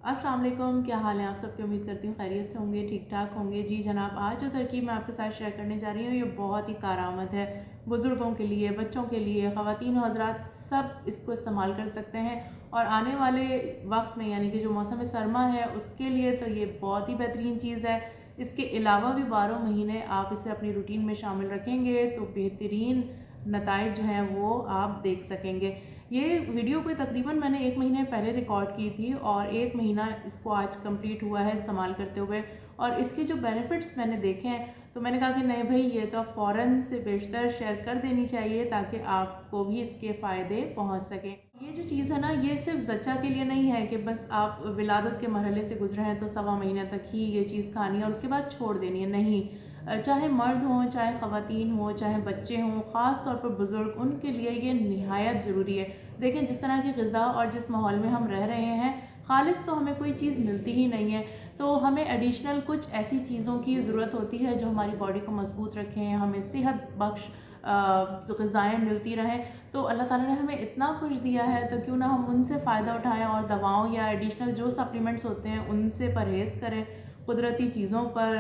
अस्सलाम वालेकुम, क्या हाल है आप सबके। उम्मीद करती हूँ खैरियत से होंगे, ठीक ठाक होंगे। जी जनाब, आज जो तरकीब मैं आपके साथ शेयर करने जा रही हूँ ये बहुत ही कारआमद है। बुज़ुर्गों के लिए, बच्चों के लिए, ख़वातीन और हज़रात सब इसको इस्तेमाल कर सकते हैं। और आने वाले वक्त में यानी कि जो मौसम सरमा है उसके लिए तो ये बहुत ही बेहतरीन चीज़ है। इसके अलावा भी 12 महीने आप इसे अपनी रूटीन में शामिल रखेंगे तो बेहतरीन नताइज जो हैं वो आप देख सकेंगे। ये वीडियो कोई तकरीबन मैंने 1 महीने पहले रिकॉर्ड की थी और 1 महीना इसको आज कंप्लीट हुआ है इस्तेमाल करते हुए। और इसके जो बेनिफिट्स मैंने देखे हैं तो मैंने कहा कि नहीं भाई, ये तो फ़ौरन से बेशतर शेयर कर देनी चाहिए ताकि आपको भी इसके फ़ायदे पहुंच सकें। ये जो चीज़ है ना, ये सिर्फ ज़च्चा के लिए नहीं है कि बस आप विलादत के मरहले से गुजरे हैं तो 1.25 महीने तक ही ये चीज़ खानी है और उसके बाद छोड़ देनी है। नहीं, चाहे मर्द हों, चाहे ख़वातीन हों, चाहे बच्चे हों, ख़ास तौर पर बुज़ुर्ग, उनके लिए ये निहायत ज़रूरी है। देखें, जिस तरह की ग़िज़ा और जिस माहौल में हम रह रहे हैं, ख़ालिस तो हमें कोई चीज़ मिलती ही नहीं है। तो हमें एडिशनल कुछ ऐसी चीज़ों की ज़रूरत होती है जो हमारी बॉडी को मज़बूत रखें, हमें सेहत बख्श जो ग़िज़ाएँ मिलती रहें। तो अल्लाह ताला ने हमें इतना कुछ दिया है तो क्यों ना हम उनसे फ़ायदा उठाएँ और दवाओं या एडिशनल जो सप्लीमेंट्स होते हैं उनसे परहेज़ करें, कुदरती चीज़ों पर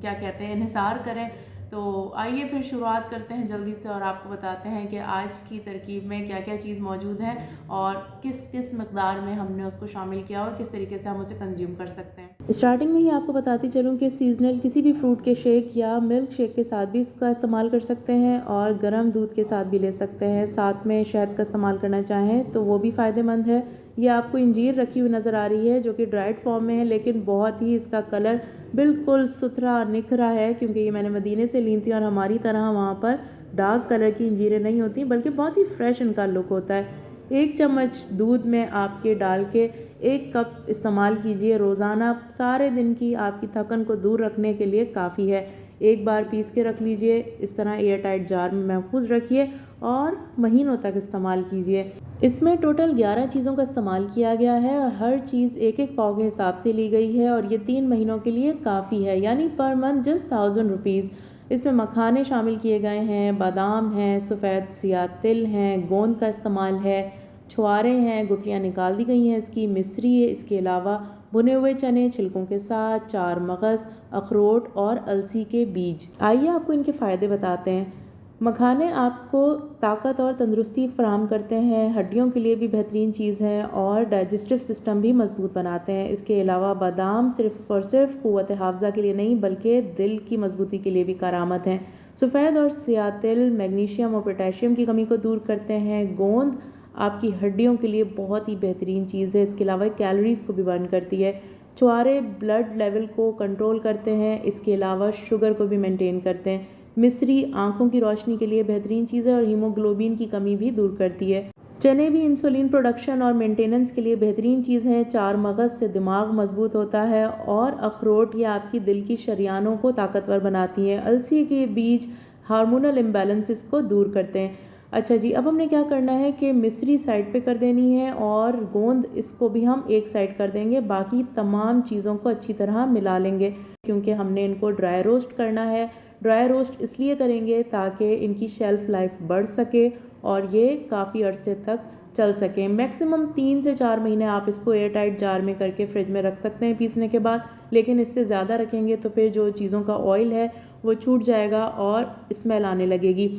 क्या कहते हैं, इन्हिसार करें। तो आइए फिर शुरुआत करते हैं जल्दी से और आपको बताते हैं कि आज की तरकीब में क्या क्या चीज़ मौजूद है और किस किस मकदार में हमने उसको शामिल किया और किस तरीके से हम उसे कंज्यूम कर सकते हैं। स्टार्टिंग में ही आपको बताती चलूँ कि सीजनल किसी भी फ्रूट के शेक या मिल्क शेक के साथ भी इसका इस्तेमाल कर सकते हैं और गर्म दूध के साथ भी ले सकते हैं। साथ में शहद का इस्तेमाल करना चाहें तो वो भी फ़ायदेमंद है। ये आपको इंजीर रखी हुई नज़र आ रही है जो कि ड्राइड फॉर्म में है, लेकिन बहुत ही इसका कलर बिल्कुल सुथरा निखरा है क्योंकि ये मैंने मदीने से ली थी और हमारी तरह वहाँ पर डार्क कलर की इंजीरें नहीं होती, बल्कि बहुत ही फ्रेश इनका लुक होता है। 1 चम्मच दूध में आप ये डाल के 1 कप इस्तेमाल कीजिए रोज़ाना। सारे दिन की आपकी थकन को दूर रखने के लिए काफ़ी है। एक बार पीस के रख लीजिए, इस तरह एयर टाइट जार में महफूज रखिए और महीनों तक इस्तेमाल कीजिए। इसमें टोटल 11 चीज़ों का इस्तेमाल किया गया है और हर चीज़ 1-1 पाव के हिसाब से ली गई है और ये 3 महीनों के लिए काफ़ी है, यानी पर मंथ जस्ट 1000 रुपीज़। इसमें मखाने शामिल किए गए हैं, बादाम हैं, सफ़ेद सियाह तिल हैं, गोंद का इस्तेमाल है, छुआरे हैं, गुठलियाँ निकाल दी गई हैं इसकी, मिश्री है, इसके अलावा भुने हुए चने छिलकों के साथ, 4 मगज़, अखरोट और अलसी के बीज। आइए आपको इनके फ़ायदे बताते हैं। मखाने आपको ताकत और तंदुरुस्ती फराहम करते हैं, हड्डियों के लिए भी बेहतरीन चीज़ है और डाइजेस्टिव सिस्टम भी मजबूत बनाते हैं। इसके अलावा बादाम सिर्फ़ और सिर्फ क़ुव्वत हाफ़ज़ा के लिए नहीं बल्कि दिल की मजबूती के लिए भी कारआमद हैं। सफ़ेद और सियाह तिल मैग्नीशियम और पोटेशियम की कमी को दूर करते हैं। गोंद आपकी हड्डियों के लिए बहुत ही बेहतरीन चीज़ है, इसके अलावा कैलोरीज़ को भी बर्न करती है। छुआरे ब्लड लेवल को कंट्रोल करते हैं, इसके अलावा शुगर को भी मेंटेन करते हैं। मिश्री आंखों की रोशनी के लिए बेहतरीन चीज़ है और हीमोग्लोबिन की कमी भी दूर करती है। चने भी इंसुलिन प्रोडक्शन और मेंटेनेंस के लिए बेहतरीन चीज़ है। 4 मगज़ से दिमाग मजबूत होता है और अखरोट ये आपकी दिल की शरियानों को ताकतवर बनाती हैं। अलसी के बीज हार्मोनल इम्बैलेंसेस को दूर करते हैं। अच्छा जी, अब हमने क्या करना है कि मिश्री साइड पे कर देनी है और गोंद इसको भी हम एक साइड कर देंगे। बाकी तमाम चीज़ों को अच्छी तरह मिला लेंगे क्योंकि हमने इनको ड्राई रोस्ट करना है। ड्राई रोस्ट इसलिए करेंगे ताकि इनकी शेल्फ़ लाइफ बढ़ सके और ये काफ़ी अरसे तक चल सकें। मैक्सिमम 3 से 4 महीने आप इसको एयर टाइट जार में करके फ्रिज में रख सकते हैं पीसने के बाद, लेकिन इससे ज़्यादा रखेंगे तो फिर जो चीज़ों का ऑयल है वो छूट जाएगा और स्मेल आने लगेगी।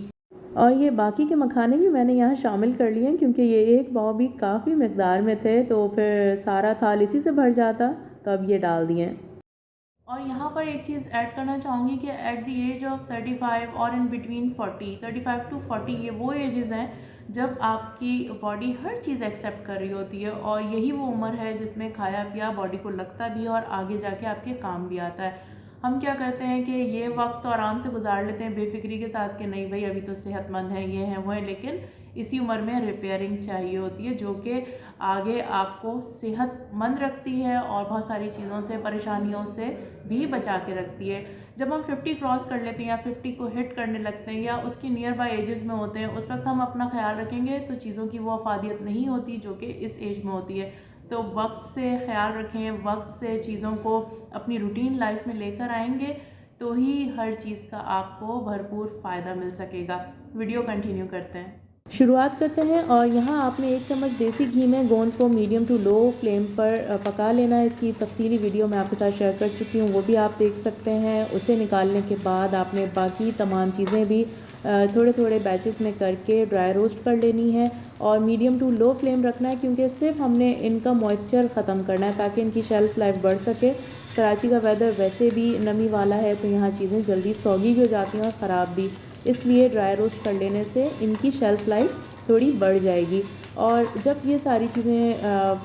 और ये बाकी के मखाने भी मैंने यहाँ शामिल कर लिए हैं क्योंकि ये 1 पाव भी काफ़ी मकदार में थे तो फिर सारा थाल इसी से भर जाता, तो अब ये डाल दिए हैं। और यहाँ पर एक चीज़ ऐड करना चाहूँगी कि एट द एज ऑफ 35 और इन बिटवीन 40, 35 टू 40 ये वो एजेस हैं जब आपकी बॉडी हर चीज़ एक्सेप्ट कर रही होती है और यही वो उम्र है जिसमें खाया पिया बॉडी को लगता भी है और आगे जाके आपके काम भी आता है। हम क्या करते हैं कि ये वक्त तो आराम से गुजार लेते हैं बेफिक्री के साथ कि नहीं भाई अभी तो सेहतमंद है, ये है वो है, लेकिन इसी उम्र में रिपेयरिंग चाहिए होती है जो कि आगे आपको सेहतमंद रखती है और बहुत सारी चीज़ों से, परेशानियों से भी बचा के रखती है। जब हम 50 क्रॉस कर लेते हैं या 50 को हिट करने लगते हैं या उसकी नियर बाय एजेस में होते हैं, उस वक्त हम अपना ख्याल रखेंगे तो चीज़ों की वो अफादियत नहीं होती जो कि इस एज में होती है। तो वक्त से ख्याल रखें, वक्त से चीज़ों को अपनी रूटीन लाइफ में लेकर आएंगे तो ही हर चीज़ का आपको भरपूर फ़ायदा मिल सकेगा। वीडियो कंटिन्यू करते हैं। शुरुआत करते हैं। और यहाँ आपने 1 चम्मच देसी घी में गोंद को मीडियम टू लो फ्लेम पर पका लेना है। इसकी तफसीली वीडियो मैं आपके साथ शेयर कर चुकी हूँ, वो भी आप देख सकते हैं। उसे निकालने के बाद आपने बाकी तमाम चीज़ें भी थोड़े थोड़े बैचेस में करके ड्राई रोस्ट कर लेनी है और मीडियम टू लो फ्लेम रखना है, क्योंकि सिर्फ हमने इनका मॉइस्चर ख़त्म करना है ताकि इनकी शेल्फ़ लाइफ बढ़ सके। कराची का वेदर वैसे भी नमी वाला है, तो यहाँ चीज़ें जल्दी सौगी भी हो जाती हैं और ख़राब भी, इसलिए ड्राई रोस्ट कर लेने से इनकी शेल्फ़ लाइफ थोड़ी बढ़ जाएगी। और जब ये सारी चीज़ें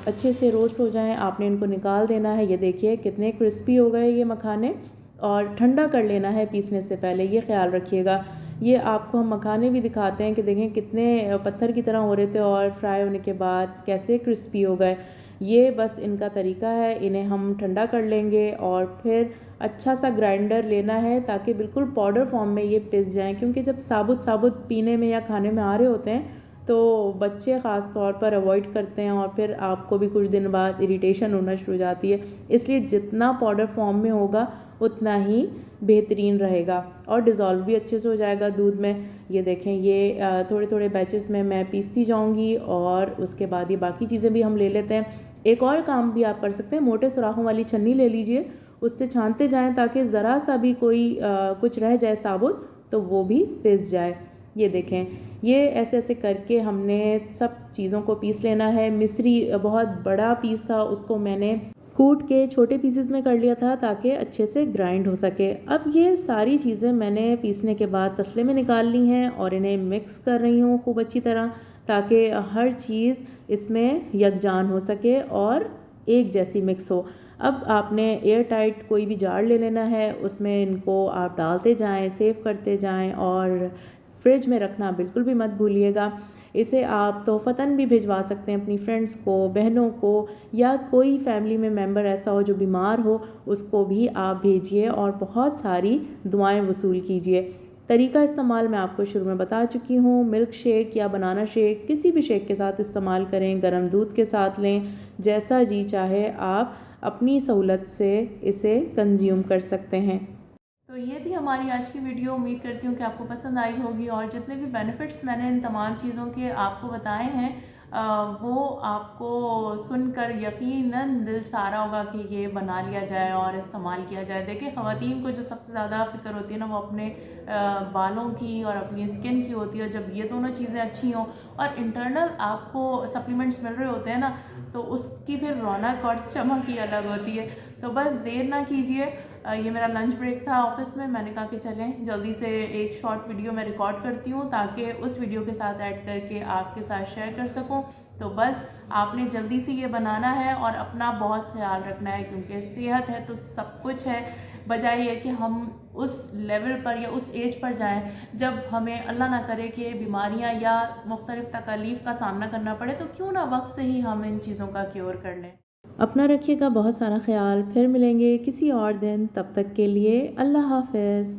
अच्छे से रोस्ट हो जाएं, आपने इनको निकाल देना है। ये देखिए कितने क्रिस्पी हो गए ये मखाने, और ठंडा कर लेना है पीसने से पहले, ये ख्याल रखिएगा। ये आपको हम मखाने भी दिखाते हैं कि देखें कितने पत्थर की तरह हो रहे थे और फ्राई होने के बाद कैसे क्रिस्पी हो गए। ये बस इनका तरीका है। इन्हें हम ठंडा कर लेंगे और फिर अच्छा सा ग्राइंडर लेना है ताकि बिल्कुल पाउडर फॉर्म में ये पिस जाएं, क्योंकि जब साबुत साबुत पीने में या खाने में आ रहे होते हैं तो बच्चे ख़ास तौर पर अवॉइड करते हैं और फिर आपको भी कुछ दिन बाद इरिटेशन होना शुरू हो जाती है। इसलिए जितना पाउडर फॉर्म में होगा उतना ही बेहतरीन रहेगा और डिज़ोल्व भी अच्छे से हो जाएगा दूध में। ये देखें, ये थोड़े थोड़े बैचेस में मैं पीसती जाऊंगी और उसके बाद ये बाकी चीज़ें भी हम ले लेते हैं। एक और काम भी आप कर सकते हैं, मोटे सुराखों वाली छन्नी ले लीजिए, उससे छानते जाएं ताकि ज़रा सा भी कोई कुछ रह जाए साबुत तो वो भी पिस जाए। ये देखें, ये ऐसे ऐसे करके हमने सब चीज़ों को पीस लेना है। मिश्री बहुत बड़ा पीस था, उसको मैंने कूट के छोटे पीसेस में कर लिया था ताकि अच्छे से ग्राइंड हो सके। अब ये सारी चीज़ें मैंने पीसने के बाद तसले में निकाल ली हैं और इन्हें मिक्स कर रही हूँ खूब अच्छी तरह, ताकि हर चीज़ इसमें यकजान हो सके और एक जैसी मिक्स हो। अब आपने एयर टाइट कोई भी जार ले लेना है, उसमें इनको आप डालते जाएं, सेव करते जाएं और फ्रिज में रखना बिल्कुल भी मत भूलिएगा। इसे आप तोहफ़तन भी भिजवा सकते हैं अपनी फ्रेंड्स को, बहनों को, या कोई फैमिली में मेंबर ऐसा हो जो बीमार हो, उसको भी आप भेजिए और बहुत सारी दुआएं वसूल कीजिए। तरीका इस्तेमाल मैं आपको शुरू में बता चुकी हूँ। मिल्क शेक या बनाना शेक किसी भी शेक के साथ इस्तेमाल करें, गर्म दूध के साथ लें, जैसा जी चाहे आप अपनी सहूलत से इसे कंज्यूम कर सकते हैं। तो ये थी हमारी आज की वीडियो। उम्मीद करती हूँ कि आपको पसंद आई होगी और जितने भी बेनिफिट्स मैंने इन तमाम चीज़ों के आपको बताए हैं वो आपको सुनकर यकीनन दिल चाह रहा होगा कि ये बना लिया जाए और इस्तेमाल किया जाए। देखिए, ख़वातीन को जो सबसे ज़्यादा फ़िक्र होती है ना, वो अपने बालों की और अपनी स्किन की होती है। जब ये दोनों चीज़ें अच्छी हों और इंटरनल आपको सप्लीमेंट्स मिल रहे होते हैं ना, तो उसकी फिर रौनक और चमक ही अलग होती है। तो बस देर ना कीजिए। ये मेरा लंच ब्रेक था ऑफिस में, मैंने कहा कि चलें जल्दी से एक शॉर्ट वीडियो मैं रिकॉर्ड करती हूँ ताकि उस वीडियो के साथ ऐड करके आपके साथ शेयर कर सकूँ। तो बस आपने जल्दी से ये बनाना है और अपना बहुत ख्याल रखना है, क्योंकि सेहत है तो सब कुछ है। बजाय ये कि हम उस लेवल पर या उस एज पर जाएं जब हमें अल्लाह ना करे कि बीमारियां या मुख्तलिफ तकलीफ़ का सामना करना पड़े, तो क्यों ना वक्त से ही हम इन चीज़ों का क्योर कर लें। अपना रखिएगा बहुत सारा ख्याल। फिर मिलेंगे किसी और दिन, तब तक के लिए अल्लाह हाफ़िज़।